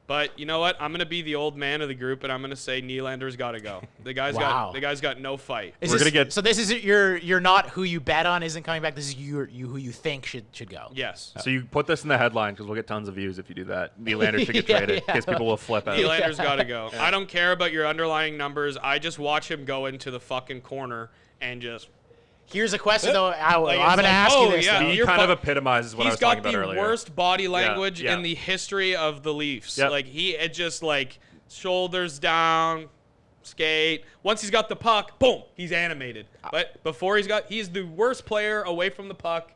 But you know what? I'm gonna be the old man of the group, and I'm gonna say Nylander's got to go. The guy's got no fight. So this is you're not who you bet on isn't coming back. This is you who you think should go. Yes. So you put this in the headline because we'll get tons of views if you do that. Nylander should get traded because people will flip out. Nylander's got to go. I don't care about your underlying numbers. I just watch him go into the fucking corner and just. Here's a question, though. I'm going to ask you this. Yeah, he kind of epitomizes what I was talking about earlier. He's got the worst body language in the history of the Leafs. Yep. Like, it just, like, shoulders down, skate. Once he's got the puck, boom, he's animated. But before he's the worst player away from the puck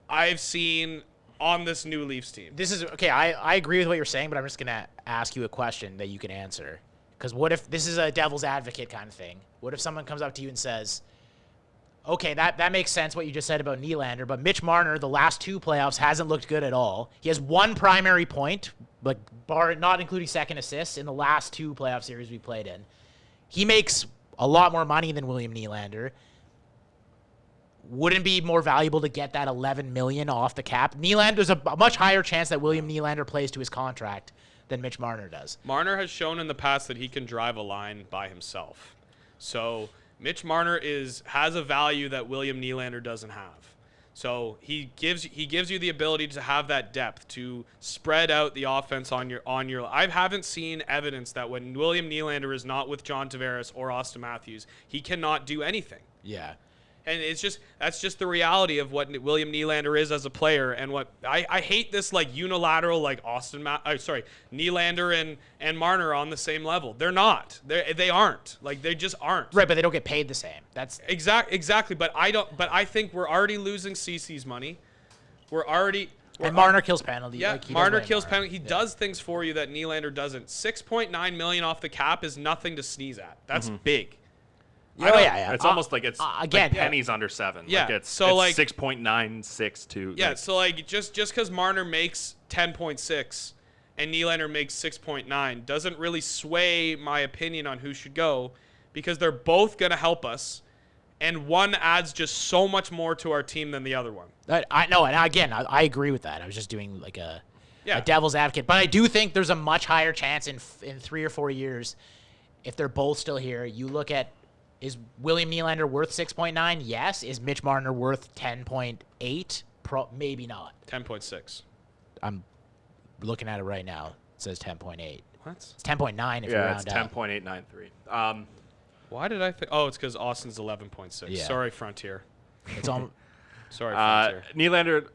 I've seen on this new Leafs team. This is, okay, I agree with what you're saying, but I'm just going to ask you a question that you can answer. Because what if, this is a devil's advocate kind of thing. What if someone comes up to you and says, okay, that makes sense what you just said about Nylander, but Mitch Marner, the last 2 playoffs, hasn't looked good at all. He has 1 primary point, but not including second assists in the last 2 playoff series we played in. He makes a lot more money than William Nylander. Wouldn't it be more valuable to get that $11 million off the cap? Nylander's a much higher chance that William Nylander plays to his contract than Mitch Marner does. Marner has shown in the past that he can drive a line by himself. So Mitch Marner has a value that William Nylander doesn't have. So he gives you the ability to have that depth to spread out the offense on your. I haven't seen evidence that when William Nylander is not with John Tavares or Austin Matthews, he cannot do anything. Yeah. And that's just the reality of what William Nylander is as a player, and what I hate this like unilateral like Nylander and Marner on the same level. They're not. They aren't. Like they just aren't. Right, but they don't get paid the same. That's exactly. But I think we're already losing CC's money. And Marner kills penalty. Yeah, like Marner kills penalty. He does things for you that Nylander doesn't. $6.9 million off the cap is nothing to sneeze at. That's big. Yeah. It's almost like it's again, like pennies under 7. Yeah. Like it's 6.962. Yeah. Like, so like just because Marner makes 10.6 and Nylander makes 6.9 doesn't really sway my opinion on who should go, because they're both gonna help us, and one adds just so much more to our team than the other one. I know, and again, I agree with that. I was just doing like a devil's advocate, but I do think there's a much higher chance in 3 or 4 years, if they're both still here. You look at, is William Nylander worth 6.9? Yes. Is Mitch Marner worth 10.8? Maybe not. 10.6. I'm looking at it right now. It says 10.8. What? It's 10.9 if you round it's up. 10.893. Why did I think? Oh, it's because Austin's 11.6. Yeah. Sorry, Frontier. It's on. Sorry, Frontier. Nylander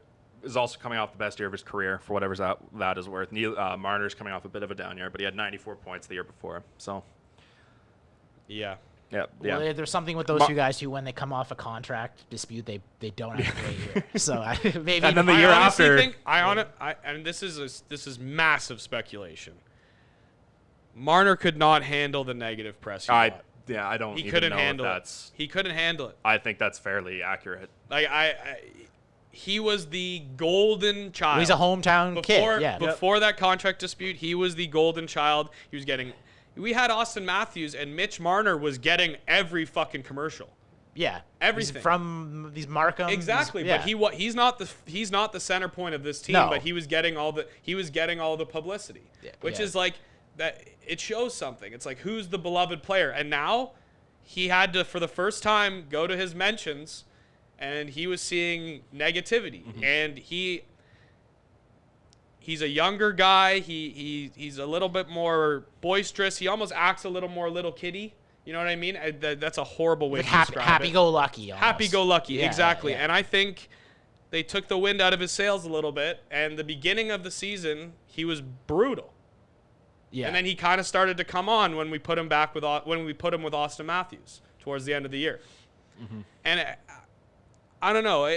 is also coming off the best year of his career, for whatever that is worth. Marner's coming off a bit of a down year, but he had 94 points the year before. So, yeah. Yeah. Well, there's something with those 2 guys who, when they come off a contract dispute, they don't have to play here. So maybe. And then the year after, and this is massive speculation. Marner could not handle the negative press. I don't. He even couldn't know handle if it. That's. He couldn't handle it. I think that's fairly accurate. Like he was the golden child. He's a hometown kid. Yeah. Before that contract dispute, he was the golden child. He was getting. We had Austin Matthews, and Mitch Marner was getting every fucking commercial. Yeah, everything he's from these Markham. Exactly, but he's not the center point of this team. No. But he was getting all the publicity, which is like that. It shows something. It's like, who's the beloved player, and now he had to, for the first time, go to his mentions, and he was seeing negativity, and He's a younger guy. He's a little bit more boisterous. He almost acts a little more little kiddie. You know what I mean? That's a horrible way to describe it. Happy-go-lucky. Happy-go-lucky, exactly. Yeah. And I think they took the wind out of his sails a little bit. And the beginning of the season, he was brutal. Yeah. And then he kind of started to come on when we put him with Austin Matthews towards the end of the year. And I don't know.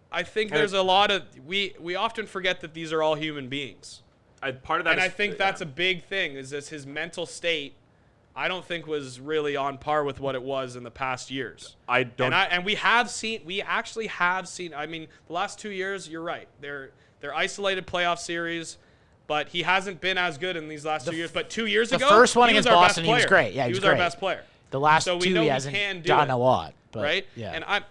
I think there's a lot of we often forget that these are all human beings. Part of that, and I think that's a big thing. Is this his mental state? I don't think was really on par with what it was in the past years. We actually have seen. I mean, the last 2 years, you're right. They're isolated playoff series, but he hasn't been as good in these last 2 years. But 2 years ago, the first one against Boston, he he was great. Yeah, he was great. our best player. The last 2, he hasn't done a lot. But, right? Yeah. And I'm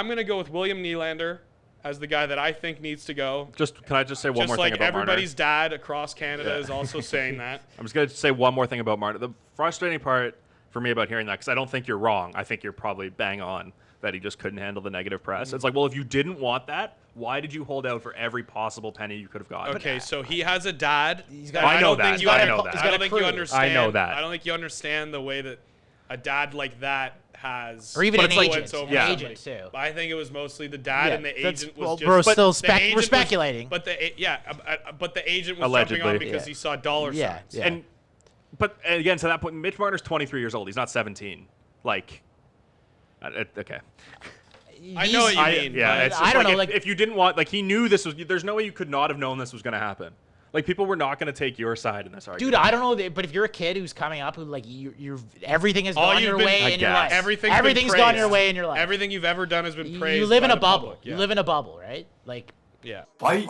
going to go with William Nylander as the guy that I think needs to go. Can I just say one more Just thing like about Marner? everybody's dad across Canada is also saying that. I'm just going to say one more thing about Marner. The frustrating part for me about hearing that, because I don't think you're wrong. I think you're probably bang on that he just couldn't handle the negative press. It's like, well, if you didn't want that, why did you hold out for every possible penny you could have gotten? Okay, so he has a dad. I know that. I know that. I don't think you understand. I know that. I don't think you understand the way that a dad like that has, or even an influence agent, over an somebody. agent too. But I think it was mostly the dad, and the agent was just. We're but still the agent we're speculating. but the agent was Allegedly. jumping on because he saw dollar signs. Yeah. But again, to that point, Mitch Marner's 23 years old. He's not 17. Like, okay. I know what you mean. Yeah, it's just I don't know. If you didn't want, he knew this was. There's no way you could not have known this was going to happen. Like, people were not going to take your side in this argument. Dude, I don't know, but if you're a kid who's coming up, who you're everything has gone your way in your life. Everything's gone your way in your life. Everything you've ever done has been praised. You live in by a the bubble. public. You live in a bubble, right? Like. Yeah. Fight.